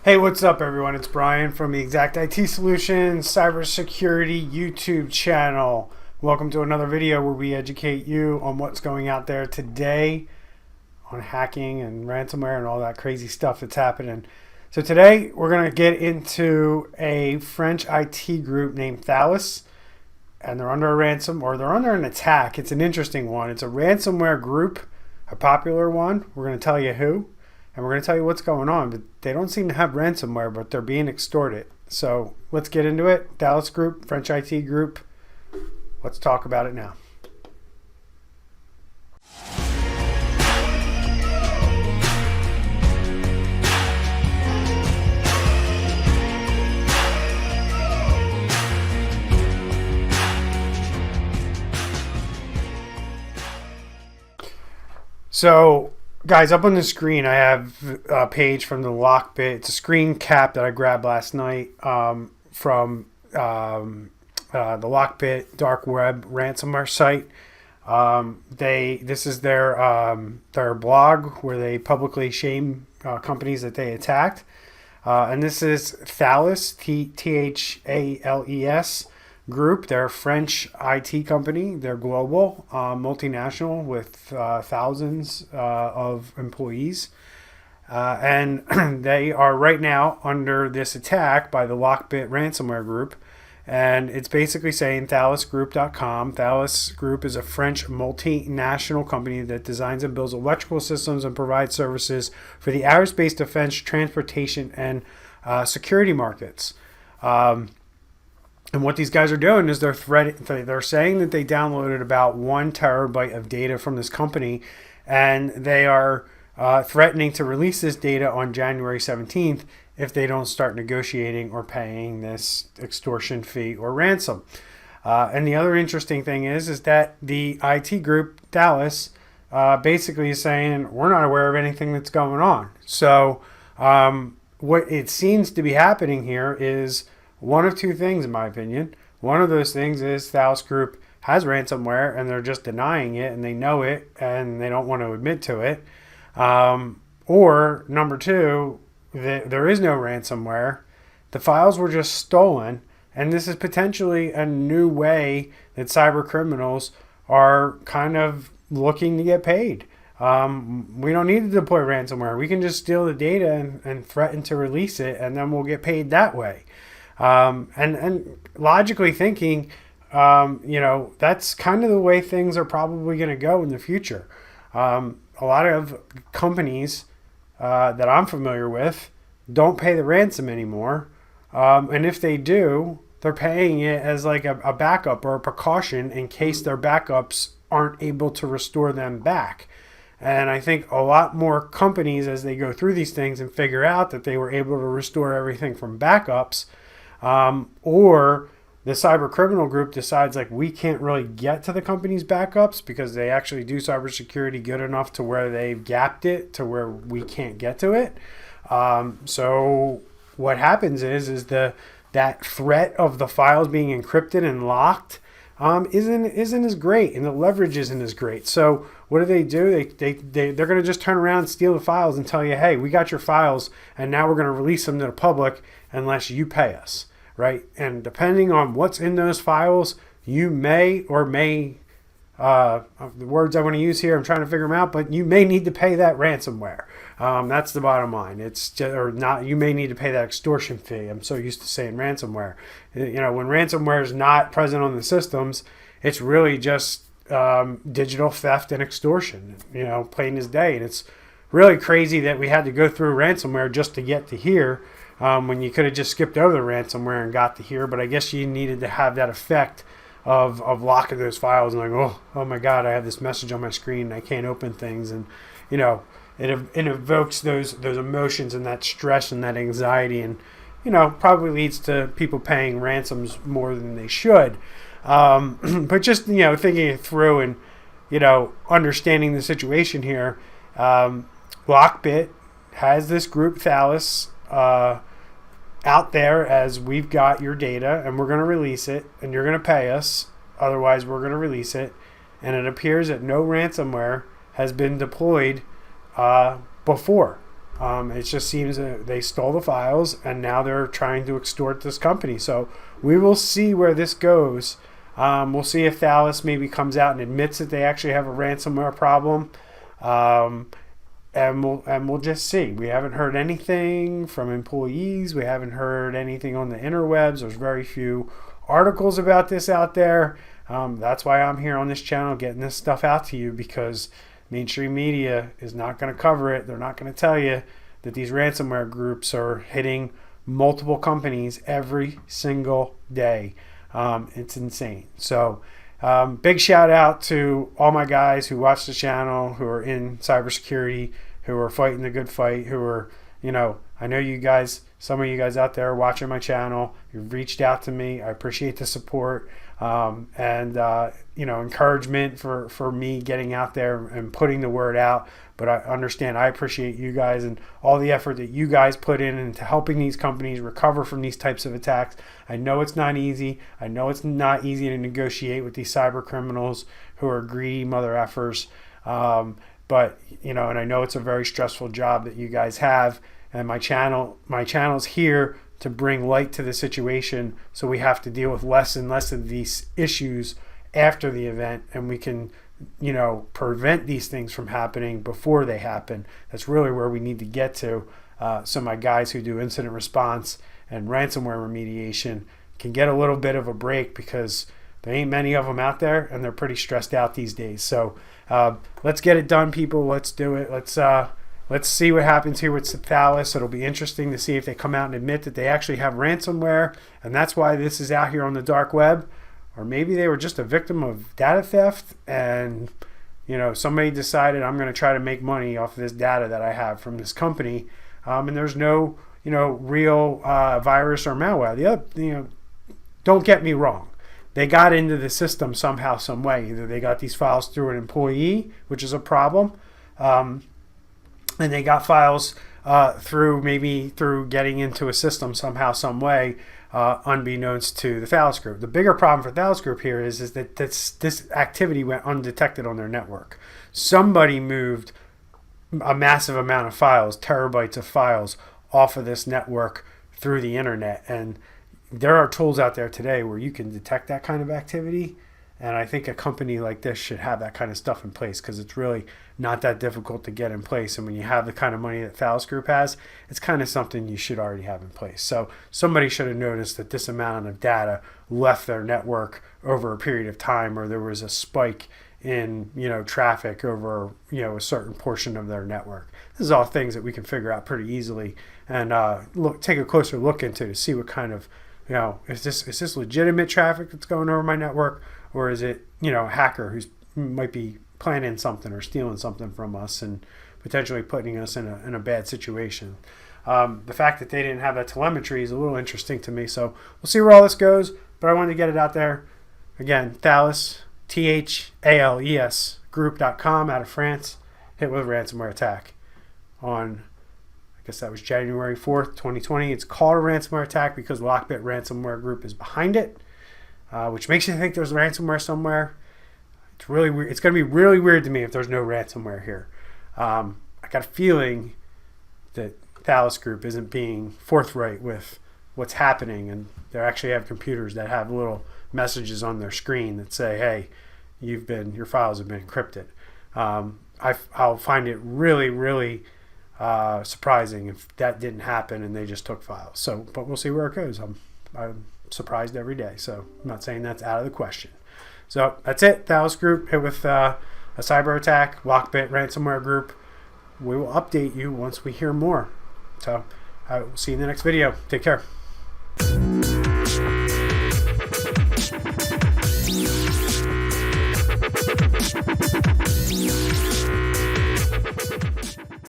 Hey, what's up, everyone? It's Bryan from the Exact IT Solutions Cybersecurity YouTube channel. Welcome to another video where we educate you on what's going out there today on hacking and ransomware and all that crazy stuff that's happening. So today we're going to get into a French IT group named Thales, and they're under a ransom, or they're under an attack. It's an interesting one. It's a ransomware group, a popular one. We're going to tell you who. And we're going to tell you what's going on, but they don't seem to have ransomware, but they're being extorted. So let's get into it. Thales Group, French IT group. Let's talk about it now. So, guys, up on the screen, I have a page from the LockBit. It's a screen cap that I grabbed last night from the LockBit dark web ransomware site. This is their blog where they publicly shame companies that they attacked. And this is Thales, Thales Group. They're a French IT company. They're global, multinational with thousands of employees. And they are right now under this attack by the LockBit Ransomware Group. And it's basically saying thalesgroup.com. Thales Group is a French multinational company that designs and builds electrical systems and provides services for the aerospace, defense, transportation, and security markets. And what these guys are doing is they're saying that they downloaded about 1 terabyte of data from this company, and they are threatening to release this data on January 17th if they don't start negotiating or paying this extortion fee or ransom. And the other interesting thing is that the IT group, Thales, basically is saying, we're not aware of anything that's going on. So what it seems to be happening here is one of two things, in my opinion. One of those things is Thales Group has ransomware and they're just denying it, and they know it and they don't want to admit to it. Or number two, there is no ransomware. The files were just stolen, and this is potentially a new way that cybercriminals are kind of looking to get paid. We don't need to deploy ransomware. We can just steal the data and threaten to release it, and then we'll get paid that way. And logically thinking, that's kind of the way things are probably going to go in the future. A lot of companies that I'm familiar with don't pay the ransom anymore. And if they do, they're paying it as like a backup or a precaution in case their backups aren't able to restore them back. And I think a lot more companies, as they go through these things and figure out that they were able to restore everything from backups, or the cyber criminal group decides like we can't really get to the company's backups because they actually do cybersecurity good enough to where they've gapped it to where we can't get to it. So what happens is that threat of the files being encrypted and locked isn't as great, and the leverage isn't as great. So what do? They're going to just turn around and steal the files and tell you, hey, we got your files, and now we're going to release them to the public unless you pay us, right? And depending on what's in those files, you may or may, the words I want to use here, I'm trying to figure them out, but you may need to pay that ransomware. That's the bottom line. It's just, or not, you may need to pay that extortion fee. I'm so used to saying ransomware. When ransomware is not present on the systems, it's really just digital theft and extortion, plain as day. And it's really crazy that we had to go through ransomware just to get to here, when you could have just skipped over the ransomware and got to here. But I guess you needed to have that effect of locking those files and like, oh my God, I have this message on my screen and I can't open things. And, it evokes those emotions and that stress and that anxiety, and, probably leads to people paying ransoms more than they should. But just, thinking it through and, understanding the situation here, LockBit has this group, Thales, out there as, we've got your data and we're going to release it and you're going to pay us, otherwise we're going to release it. And it appears that no ransomware has been deployed before. It just seems that they stole the files and now they're trying to extort this company. So we will see where this goes. We'll see if Thales maybe comes out and admits that they actually have a ransomware problem. And we'll just see. We haven't heard anything from employees. We haven't heard anything on the interwebs. There's very few articles about this out there. That's why I'm here on this channel getting this stuff out to you, because mainstream media is not going to cover it. They're not going to tell you that these ransomware groups are hitting multiple companies every single day. It's insane. So big shout out to all my guys who watch the channel, who are in cybersecurity, who are fighting the good fight, who are, I know you guys, some of you guys out there watching my channel, you've reached out to me. I appreciate the support and encouragement for me getting out there and putting the word out. But I understand, I appreciate you guys and all the effort that you guys put in into helping these companies recover from these types of attacks. I know it's not easy. I know it's not easy to negotiate with these cyber criminals who are greedy mother effers. But and I know it's a very stressful job that you guys have. And my channel's here to bring light to the situation, so we have to deal with less and less of these issues after the event, and we can prevent these things from happening before they happen. That's really where we need to get to. So my guys who do incident response and ransomware remediation can get a little bit of a break, because there ain't many of them out there and they're pretty stressed out these days. So let's get it done, people. Let's do it. Let's see what happens here with Thales. It'll be interesting to see if they come out and admit that they actually have ransomware, and that's why this is out here on the dark web. Or maybe they were just a victim of data theft, and somebody decided, I'm going to try to make money off of this data that I have from this company, and there's no real virus or malware. Don't get me wrong. They got into the system somehow, some way. Either they got these files through an employee, which is a problem, and they got files through getting into a system somehow, some way, unbeknownst to the Thales Group. The bigger problem for Thales Group here is that this activity went undetected on their network. Somebody moved a massive amount of files, terabytes of files, off of this network through the internet. And there are tools out there today where you can detect that kind of activity. And I think a company like this should have that kind of stuff in place, because it's really not that difficult to get in place. And when you have the kind of money that Thales Group has, it's kind of something you should already have in place. So somebody should have noticed that this amount of data left their network over a period of time, or there was a spike in traffic over a certain portion of their network. This is all things that we can figure out pretty easily and take a closer look into to see what kind of is this legitimate traffic that's going over my network, or is it a hacker who might be planning something or stealing something from us and potentially putting us in a bad situation. The fact that they didn't have that telemetry is a little interesting to me. So we'll see where all this goes, but I wanted to get it out there. Again, Thales, Thales group.com out of France, hit with a ransomware attack on, I guess that was January 4th, 2020. It's called a ransomware attack because LockBit Ransomware Group is behind it, which makes you think there's ransomware somewhere. It's really weird. It's going to be really weird to me if there's no ransomware here. I got a feeling that Thales Group isn't being forthright with what's happening, and they actually have computers that have little messages on their screen that say, "Hey, your files have been encrypted." I'll find it really, really surprising if that didn't happen and they just took files. So, but we'll see where it goes. I'm surprised every day, so I'm not saying that's out of the question. So that's it. Thales Group hit with a cyber attack. LockBit Ransomware Group. We will update you once we hear more. So I will see you in the next video. Take care.